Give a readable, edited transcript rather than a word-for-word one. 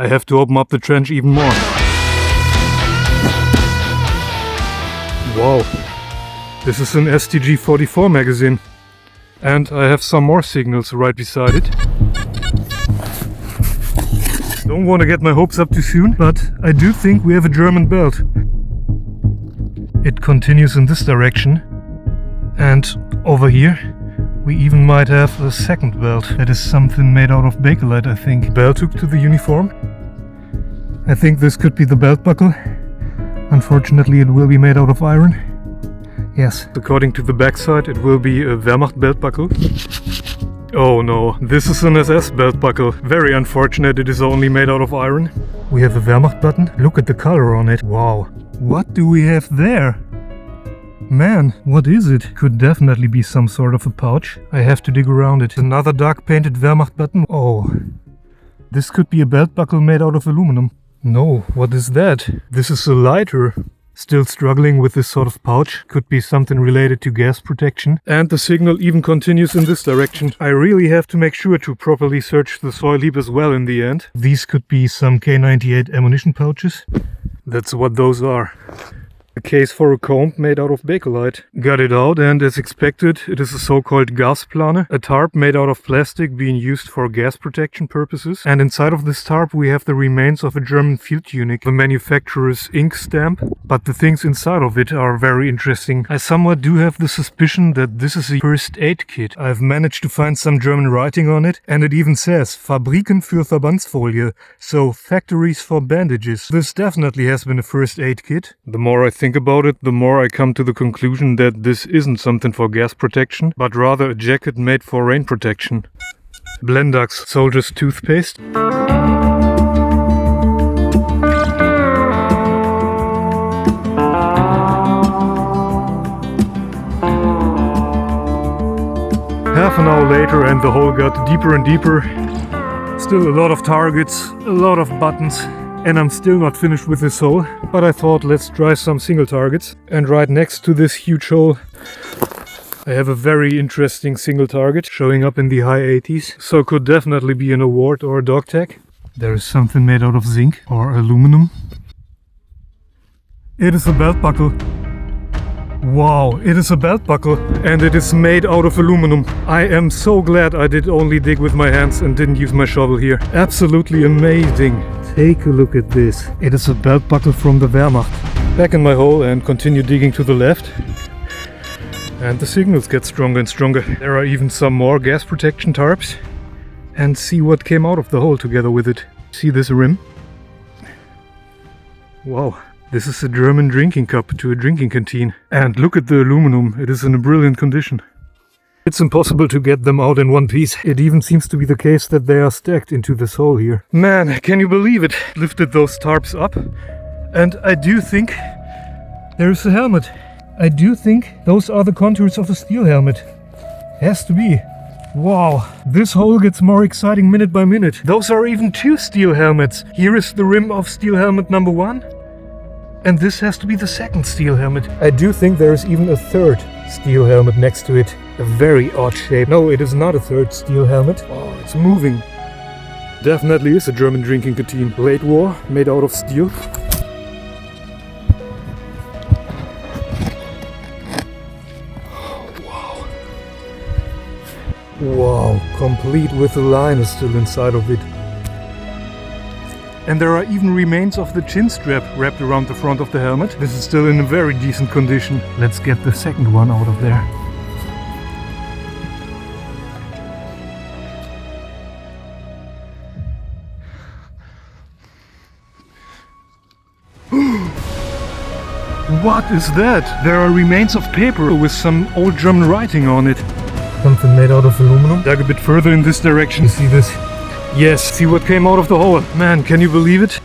I have to open up the trench even more. Wow, this is an STG-44 magazine. And I have some more signals right beside it. Don't want to get my hopes up too soon, but I do think we have a German belt. It continues in this direction. And over here, we even might have a second belt. That is something made out of bakelite, I think. Belt hook to the uniform. I think this could be the belt buckle. Unfortunately, it will be made out of iron. Yes. According to the backside, it will be a Wehrmacht belt buckle. Oh no, this is an SS belt buckle. Very unfortunate, it is only made out of iron. We have a Wehrmacht button. Look at the color on it. Wow. What do we have there? Man, what is it? Could definitely be some sort of a pouch. I have to dig around it. Another dark painted Wehrmacht button. Oh. This could be a belt buckle made out of aluminum. No, what is that? This is a lighter. Still struggling with this sort of pouch. Could be something related to gas protection. And the signal even continues in this direction. I really have to make sure to properly search the soil heap as well in the end. These could be some K98 ammunition pouches. That's what those are. A case for a comb made out of bakelite. Got it out, and as expected, it is a so-called Gasplane, a tarp made out of plastic being used for gas protection purposes. And inside of this tarp we have the remains of a German field tunic, the manufacturer's ink stamp. But the things inside of it are very interesting. I somewhat do have the suspicion that this is a first aid kit. I've managed to find some German writing on it, and it even says Fabriken für Verbandsfolie, so factories for bandages. This definitely has been a first aid kit. The more I think about it, the more I come to the conclusion that this isn't something for gas protection, but rather a jacket made for rain protection. Blendax soldier's toothpaste. Half an hour later and the hole got deeper and deeper. Still a lot of targets, a lot of buttons. And I'm still not finished with this hole, but I thought let's try some single targets. And right next to this huge hole I have a very interesting single target showing up in the high 80s. So could definitely be an award or a dog tag. There is something made out of zinc or aluminum. It is a belt buckle. Wow, it is a belt buckle and it is made out of aluminum. I am so glad I did only dig with my hands and didn't use my shovel here. Absolutely amazing. Take a look at this. It is a belt buckle from the Wehrmacht. Back in my hole and continue digging to the left. And the signals get stronger and stronger. There are even some more gas protection tarps. And see what came out of the hole together with it. See this rim? Wow. This is a German drinking cup to a drinking canteen. And look at the aluminum, it is in a brilliant condition. It's impossible to get them out in one piece. It even seems to be the case that they are stacked into this hole here. Man, can you believe it? Lifted those tarps up. And I do think there is a helmet. I do think those are the contours of a steel helmet. Has to be. Wow, this hole gets more exciting minute by minute. Those are even two steel helmets. Here is the rim of steel helmet number 1. And this has to be the second steel helmet. I do think there is even a third steel helmet next to it. A very odd shape. No, it is not a third steel helmet. Oh, it's moving. Definitely is a German drinking canteen. Late war, made out of steel. Wow. Wow, complete with the liner still inside of it. And there are even remains of the chin strap wrapped around the front of the helmet. This is still in a very decent condition. Let's get the second one out of there. What is that? There are remains of paper with some old German writing on it. Something made out of aluminum. Dug a bit further in this direction. You see this? Yes, see what came out of the hole. Man, can you believe it?